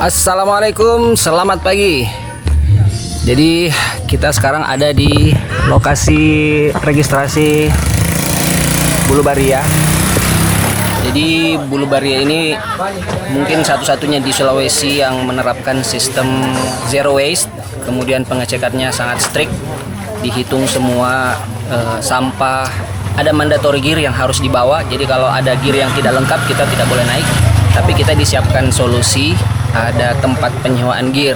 Assalamualaikum, selamat pagi. Jadi kita sekarang ada di lokasi registrasi Bulu Baria. Jadi Bulu Baria ini mungkin satu-satunya di Sulawesi yang menerapkan sistem zero waste. Kemudian pengecekannya sangat strict, dihitung semua sampah. Ada mandatory gear yang harus dibawa. Jadi kalau ada gear yang tidak lengkap kita tidak boleh naik. Tapi kita disiapkan solusi, ada tempat penyewaan gear.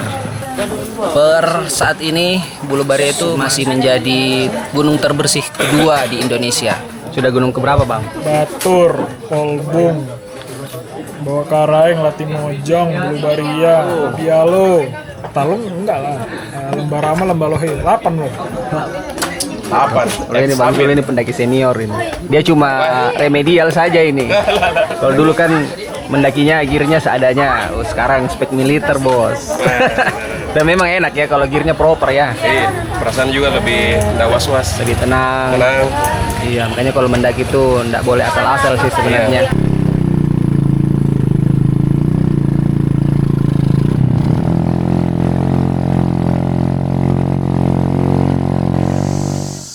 Per saat ini Bulu Baria itu masih menjadi gunung terbersih kedua di Indonesia. Sudah gunung keberapa, Bang? Batur, Kolbung, Bawah Karaeng, Latimojong, Bulu Baria, Pialo, Talung enggak lah, Lembah Rama, Lembah Lohe, 8 loh. 8. Ini Bang Tul ini pendaki senior ini. Dia cuma remedial saja ini. Kalau dulu kan mendakinya gearnya seadanya. Sekarang spek militer, Bos. Dan memang enak ya kalau gearnya proper ya. Iya, perasaan juga lebih tidak was-was, lebih tenang. Iya, makanya kalau mendaki itu tidak boleh asal-asal sih sebenarnya. Iya.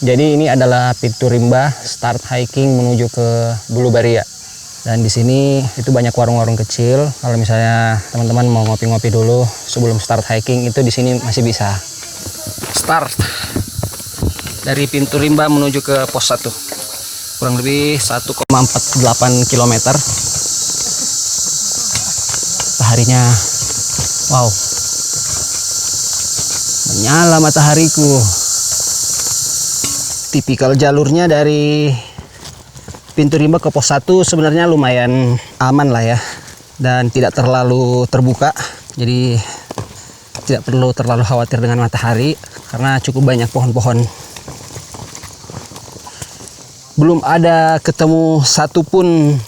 Jadi ini adalah pintu rimba start hiking menuju ke Bulu Baria. Dan di sini itu banyak warung-warung kecil. Kalau misalnya teman-teman mau ngopi-ngopi dulu sebelum start hiking itu di sini masih bisa. Start dari pintu rimba menuju ke pos 1. Kurang lebih 1,48 km. Mataharinya wow. Menyala matahariku. Tipikal jalurnya dari pintu rimba ke pos 1 sebenarnya lumayan aman lah ya, dan tidak terlalu terbuka, jadi tidak perlu terlalu khawatir dengan matahari karena cukup banyak pohon-pohon. Belum ada ketemu satupun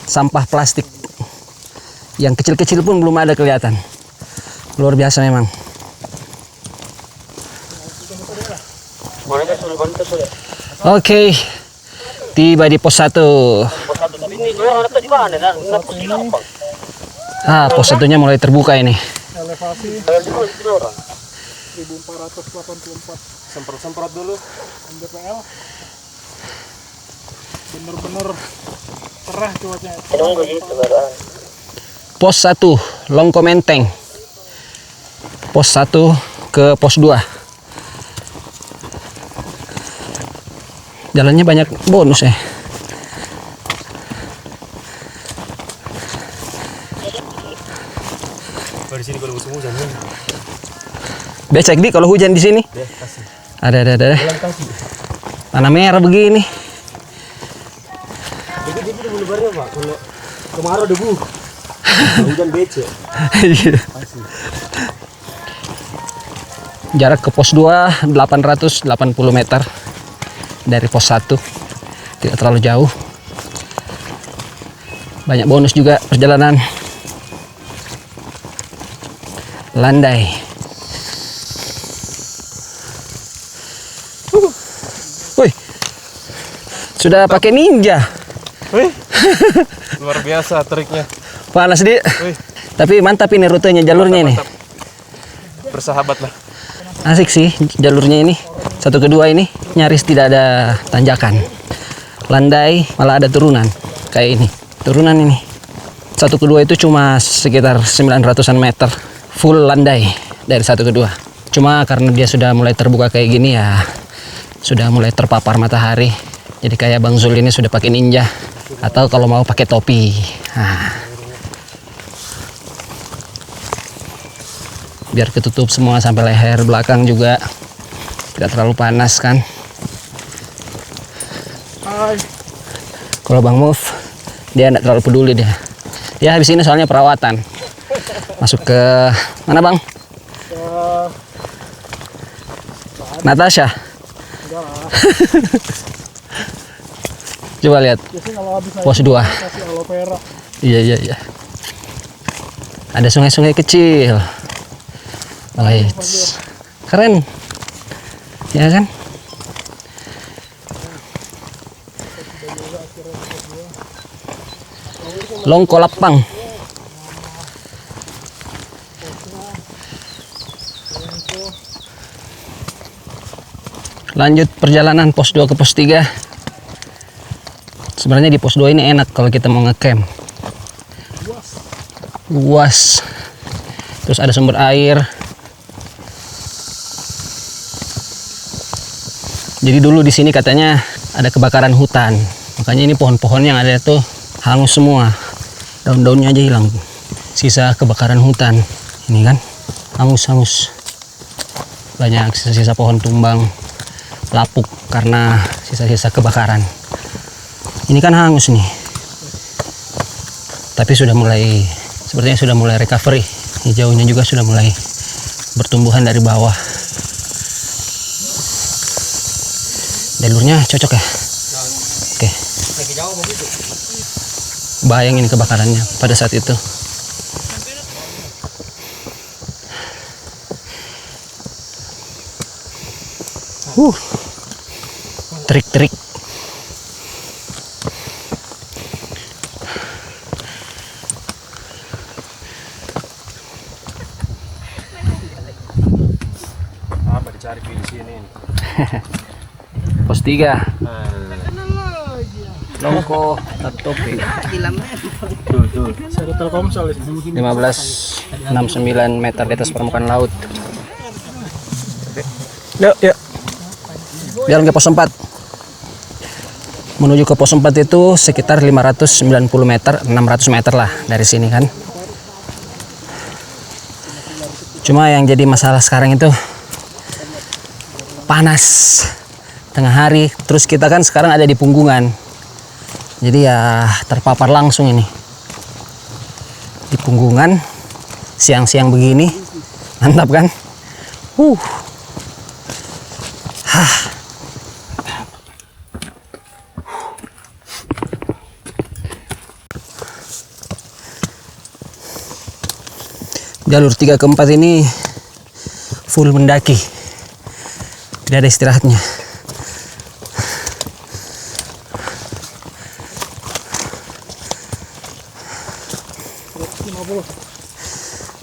sampah plastik, yang kecil-kecil pun belum ada kelihatan. Luar biasa memang. Oke, tiba di pos 1. Pos 1-nya mulai terbuka ini. Elevasi 1484. Semprot-semprot dulu. MDPL. Bener-bener cerah cuacanya. Pos 1, Longko Menteng. Pos 1 ke pos 2. Jalannya banyak bonus ya. Di sini kalau musim hujan. Becek di kalau hujan di sini. Ada. Tanah merah begini. Jadi di Bulu Baria, Pak, kalau kemarau debu. Hujan becek. Jarak ke pos 2 880 meter. Dari pos 1 tidak terlalu jauh, banyak bonus juga perjalanan. Landai. Wih, sudah pakai ninja. Wih, luar biasa triknya. Panas di. Tapi mantap ini rutenya, jalurnya Mantap. ini. Bersahabat lah. Asik sih jalurnya ini. 1 ke 2 ini nyaris tidak ada tanjakan, landai, malah ada turunan kayak ini. Turunan ini 1 ke 2 itu cuma sekitar 900-an meter full landai dari 1 ke 2. Cuma karena dia sudah mulai terbuka kayak gini ya, sudah mulai terpapar matahari, jadi kayak Bang Zul ini sudah pakai ninja, atau kalau mau pakai topi. Biar ketutup semua sampai leher belakang juga, tidak terlalu panas kan. Kalau Bang Move dia tidak terlalu peduli dia. Ya habis ini soalnya perawatan. Masuk ke mana Bang? Natasha. Coba lihat. Pos 2. Iya. Ada sungai-sungai kecil. Wait. Keren. Ya kan? Longko Lapang. Lanjut perjalanan pos 2 ke pos 3. Sebenarnya di pos 2 ini enak kalau kita mau ngecamp. Luas. Terus ada sumber air. Jadi dulu di sini katanya ada kebakaran hutan. Makanya ini pohon-pohon yang ada itu hangus semua. Daun-daunnya aja hilang. Sisa kebakaran hutan. Ini kan hangus-hangus. Banyak sisa-sisa pohon tumbang, lapuk karena sisa-sisa kebakaran. Ini kan hangus nih. Tapi sudah mulai, sepertinya sudah mulai recovery. Hijaunya juga sudah mulai bertumbuhan dari bawah. Jalurnya cocok ya. Oke. Bayang ini kebakarannya pada saat itu. Trik-trik. Apa dicari di sini? Pos 3. Longko Tatopi. Saya ada Telkomsel di sini. 1569 meter di atas permukaan laut. Yuk, yuk. Jalan ke pos 4. Menuju ke pos 4 itu sekitar 590 meter, 600 meter lah dari sini kan. Cuma yang jadi masalah sekarang itu panas tengah hari, terus kita kan sekarang ada di Punggungan, jadi ya terpapar langsung ini di Punggungan siang-siang begini. Mantap kan? Jalur 3 ke 4 ini full mendaki, tidak ada istirahatnya.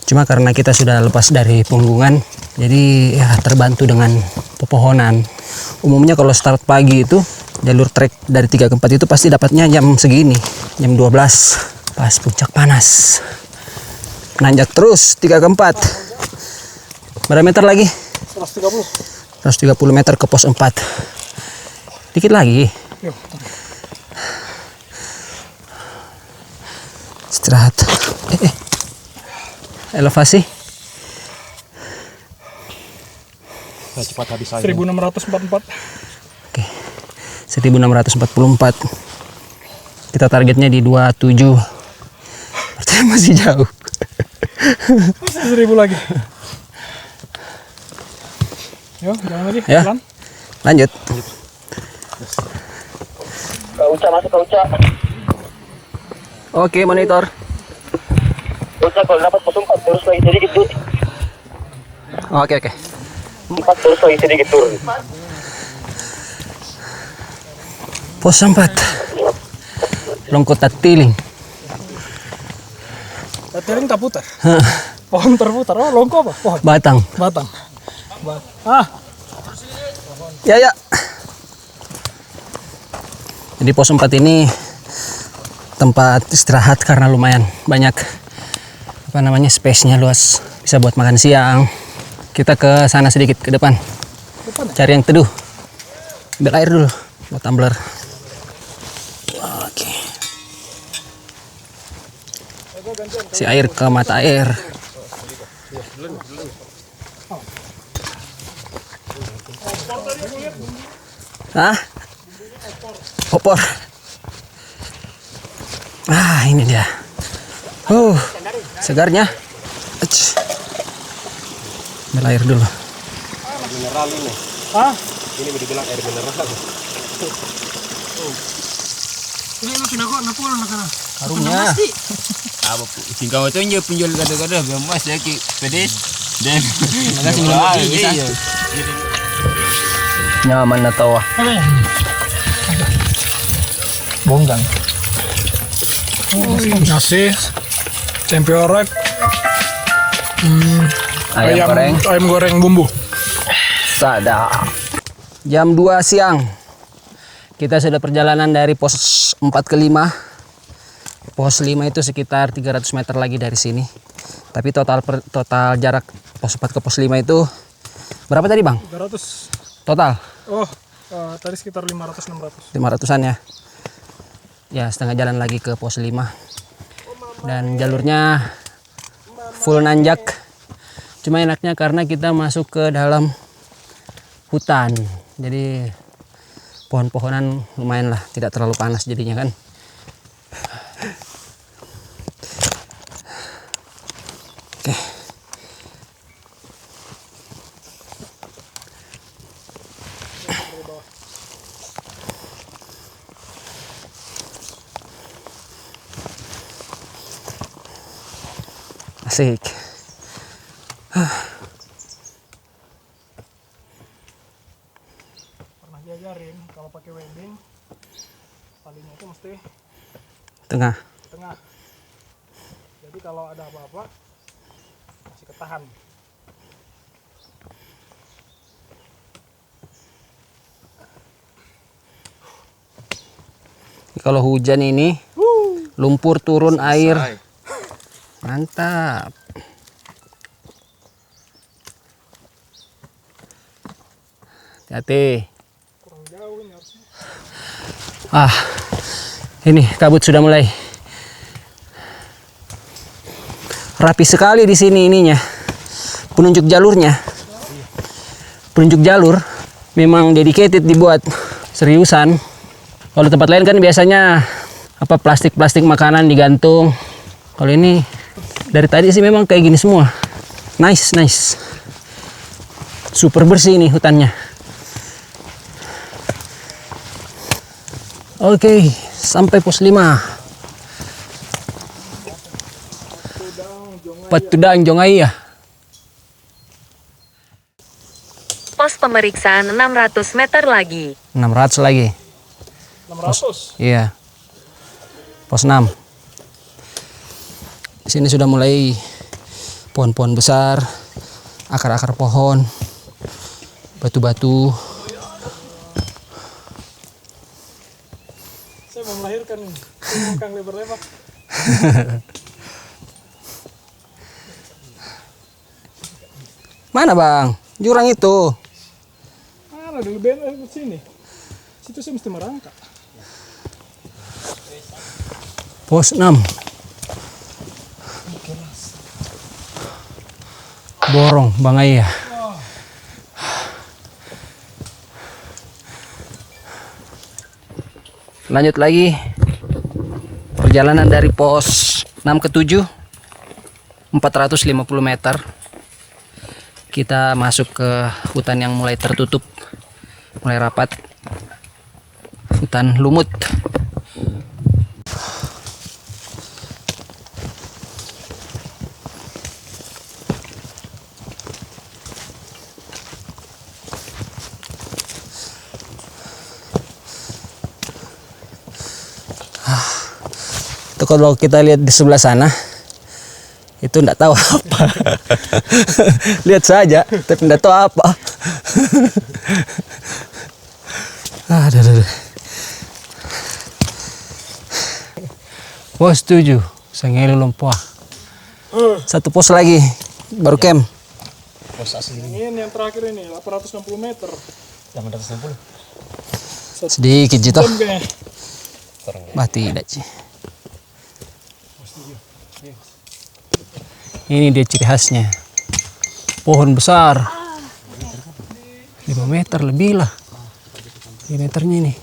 Cuma karena kita sudah lepas dari Punggungan, jadi ya terbantu dengan pepohonan. Umumnya kalau start pagi itu jalur trek dari 3 ke 4 itu pasti dapatnya jam segini, jam 12 pas puncak panas. Nanjak terus 3 ke 4. Berapa meter lagi? 130. 130 meter ke pos 4. Dikit lagi. Yuk. Istirahat. Elevasi Cepat habis aja. 1644. oke, 1644. Kita targetnya di 27. Berarti masih jauh. 1000 lagi. Yuk, jalan lagi. Ya. Jalan. Lanjut. Uca masuk ke Uca. Oke, monitor. Uca kalau dapat pos 4 terus lagi sedikit turun. Oke. 4 terus lagi sedikit turun. Pos 4. Longko Tatiling. Tatiling tak putar. Pohon terputar. Oh, longko apa? Pohon. Batang. Batang. Ya. Jadi pos 4 ini tempat istirahat karena lumayan banyak space-nya luas, bisa buat makan siang. Kita ke sana sedikit ke depan. Cari yang teduh. Ambil air dulu buat tumbler. Oke. Si air ke mata air. Opor. Ini dia. Segarnya. Ambil air dulu. Mineral ini. Ini dibilang air mineral. Ini sudah kok napol nak. Harumnya. Apa singkau itu aja penjual gado-gado biar mas ya ki pedes dan Makasih bisa. Nyaman na tawa. Bonggang. Nasi, tempe orek, Ayam goreng bumbu. Sadap. Jam 2 siang. Kita sudah perjalanan dari pos 4 ke 5. Pos 5 itu sekitar 300 meter lagi dari sini. Tapi total jarak pos 4 ke pos 5 itu berapa tadi, Bang? 300. Total? Oh, tadi sekitar 500-600. 500-an ya. Ya, setengah jalan lagi ke pos 5. Dan jalurnya full nanjak. Cuma enaknya karena kita masuk ke dalam hutan. Jadi pohon-pohonan lumayan lah, tidak terlalu panas jadinya kan. Oke. Asik. Pernah diajarin kalau pakai webbing talinya itu mesti Tengah. tengah. Jadi kalau ada apa-apa masih ketahan. Kalau hujan ini lumpur turun air. Mantap. Hati-hati. Kurang jauh ini harusnya. Ini kabut sudah mulai rapi sekali di sini ininya. Penunjuk jalurnya. Penunjuk jalur memang dedicated dibuat seriusan. Kalau tempat lain kan biasanya plastik-plastik makanan digantung. Kalau ini dari tadi sih memang kayak gini semua. Nice. Super bersih nih hutannya. Oke, sampai pos 5. Patudang Jongaya. Pos pemeriksaan 600 meter lagi. 600 lagi. 600. Iya. Pos 6. Di sini sudah mulai pohon-pohon besar, akar-akar pohon, batu-batu. Saya mau melahirkan kang lebar-lebar. Mana, Bang? Jurang itu. Mana dulu BNR ke sini? Situ saya mesti merangkak. Pos 6. Borong, Bangaya. Lanjut lagi perjalanan dari pos 6 ke 7, 450 meter. Kita masuk ke hutan yang mulai tertutup, mulai rapat. Hutan lumut. Itu kalau kita lihat di sebelah sana, itu enggak tahu apa. Lihat saja, tapi enggak tahu apa. Aduh. Pos 7, Sengelu Lompoa. Satu pos lagi, baru camp. Pos asli Ini yang terakhir ini 860 meter. 860. Sedikit gitu. Jam kayaknya. Bah tidak sih. Ini dia ciri khasnya. Pohon besar. 5 meter lebih lah. 5 meternya ini.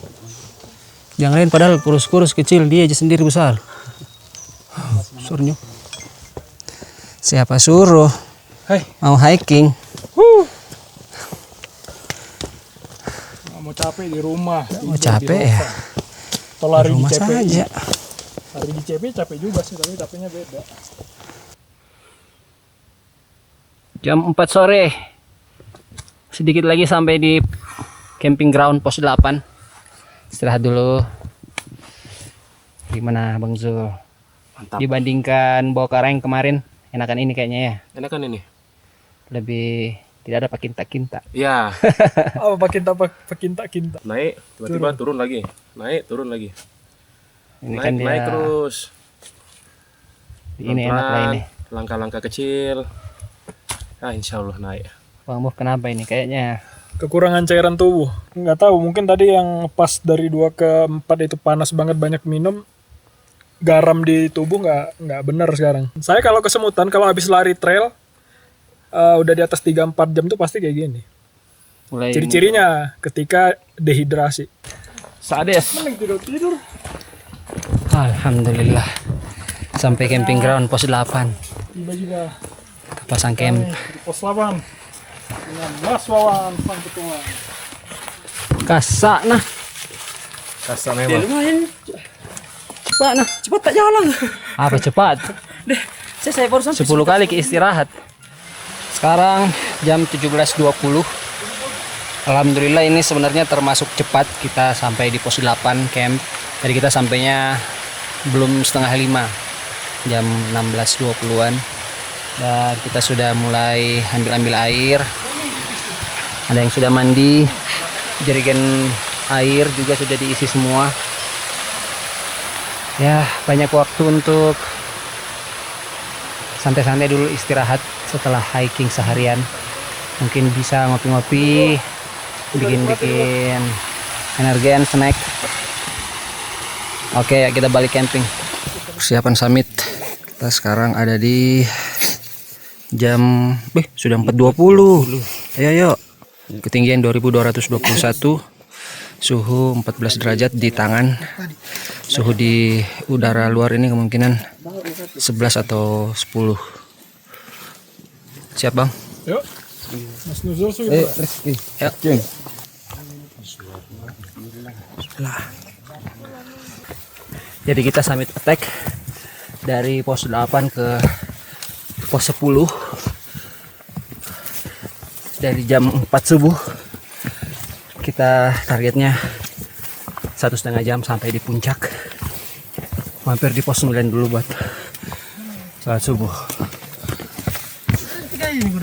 Yang lain padahal kurus-kurus kecil, dia aja sendiri besar. Surnya. Siapa suruh? Hai. Mau hiking? Nggak mau capek di rumah. Mau capek ya? Atau lari di Rumah CPI. saja. Lari di CPI capek juga sih, tapi capeknya beda. Jam 4 sore. Sedikit lagi sampai di camping ground pos 8. Istirahat dulu. Gimana Bang Zul? Mantap. Dibandingkan bawa karang kemarin, enakan ini kayaknya ya. Enakan ini. lebih tidak ada pakinta-kinta. Ya, Apa pakinta-pakinta. naik tiba-tiba turun lagi. Naik turun lagi. Ini Naik, kan dia naik terus. ini enak lah Pelan-pelan, ini. langkah-langkah kecil. Insya Allah naik. Bang Bob kenapa ini kayaknya Kekurangan cairan tubuh. Nggak tahu, mungkin tadi yang pas dari 2 ke 4 itu panas banget, banyak minum. Garam di tubuh nggak benar sekarang. Saya kalau kesemutan, kalau habis lari trail, udah di atas 3-4 jam tuh pasti kayak gini. mulai Ciri-cirinya ketika dehidrasi. Sades. Mending tidur-tidur. Alhamdulillah. Sampai camping ground pos 8. Tiba juga Pasang camp. di pos 8. Dengan Mas Wawan sang ketua. Kasak nah. Kasar memang. Cepat nah. Cepat tak jalan. Apa cepat? Saya barusan 10 kali ke istirahat. Sekarang jam 17.20. Alhamdulillah ini sebenarnya termasuk cepat kita sampai di pos 8 camp. Jadi kita sampainya belum setengah 5. Jam 16.20-an. Dan kita sudah mulai ambil air. Ada yang sudah mandi. Jerigen air juga sudah diisi semua. Ya, banyak waktu untuk santai-santai dulu, istirahat setelah hiking seharian. Mungkin bisa ngopi-ngopi, bikin energen, snack. Oke, ya kita balik camping. Persiapan summit. Kita sekarang ada di jam sudah 4.20. Ayo. Ketinggian 2221. Suhu 14 derajat di tangan. Suhu di udara luar ini kemungkinan 11 atau 10. Siap, Bang? Yuk. Mas Nuzul sudah. Yuk. Jadi kita summit attack dari pos 8 ke pos 10 dari jam 4 subuh. Kita targetnya 1,5 jam sampai di puncak. Mampir di pos 9 dulu buat salat subuh.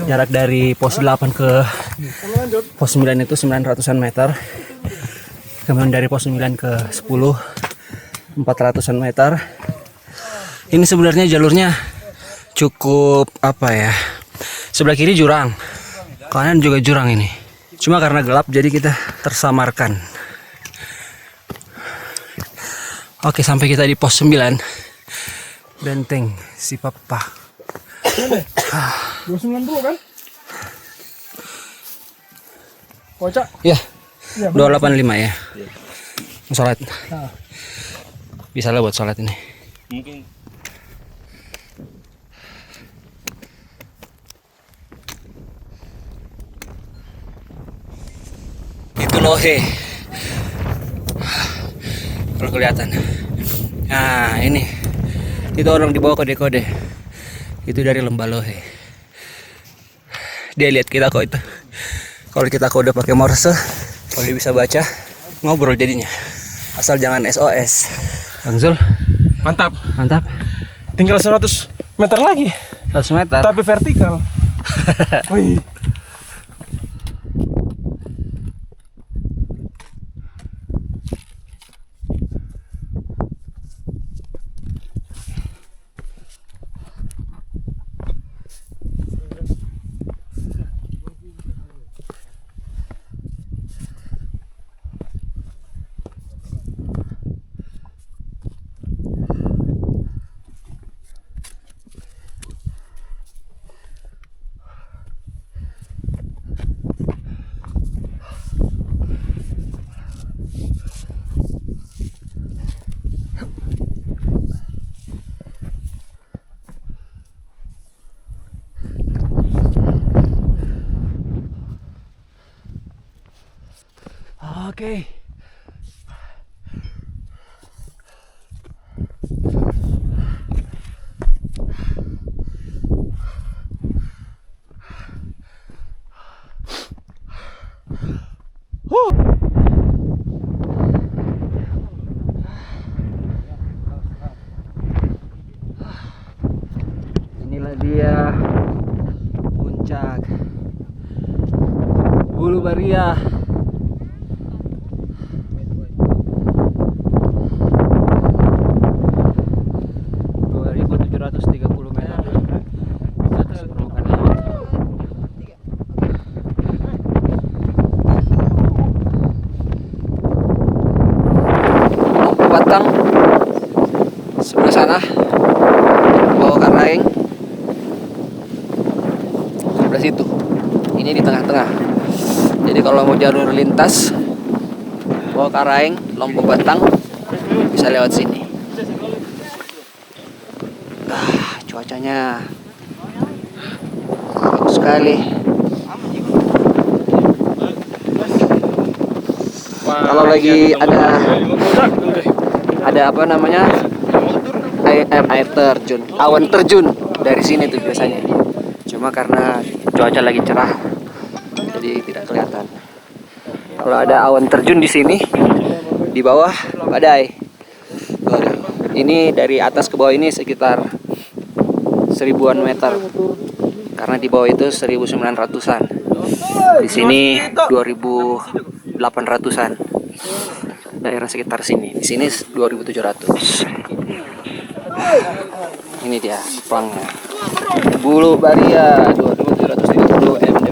Jarak dari pos 8 ke pos 9 itu 900-an meter. Kemudian dari pos 9 ke 10 400-an meter. Ini sebenarnya jalurnya cukup apa ya? Sebelah kiri jurang, kanan juga jurang ini. Cuma karena gelap jadi kita tersamarkan. Oke, sampai kita di pos 9. Benteng si Papa. 29 dulu kan? Kocak. Ya, Ya, 285 ya. Sholat. Nah. Bisa lah buat sholat ini. Mungkin Itu lohe. Kalau kelihatan. Nah, ini. Itu orang di bawah kode-kode. Itu dari lembah lohe. Dia lihat kita kok itu. Kalau kita kode pakai Morse, kalau dia bisa baca, ngobrol jadinya. Asal jangan SOS. Bang Zul, Mantap. mantap. Tinggal 100 meter lagi. 100 meter. Tapi vertikal. Wih. Oke. Inilah dia puncak puncak Bulu Baria. Batang sebelah sana, bawah Karaeng sebelah situ. Ini di tengah-tengah. Jadi kalau mau jalur lintas bawah Karaeng, Lompok Batang bisa lewat sini. Cuacanya bagus sekali. Kalau lagi ada apa namanya air terjun, awan terjun dari sini tuh biasanya. Cuma karena cuaca lagi cerah, jadi tidak kelihatan. Kalau ada awan terjun di sini, di bawah badai. Ini dari atas ke bawah ini sekitar 1000-an meter, karena di bawah itu 1900-an, di sini 2800-an. Daerah sekitar sini. Di sini 2700. Ini dia pelangnya. Bulu Baria 2730 m.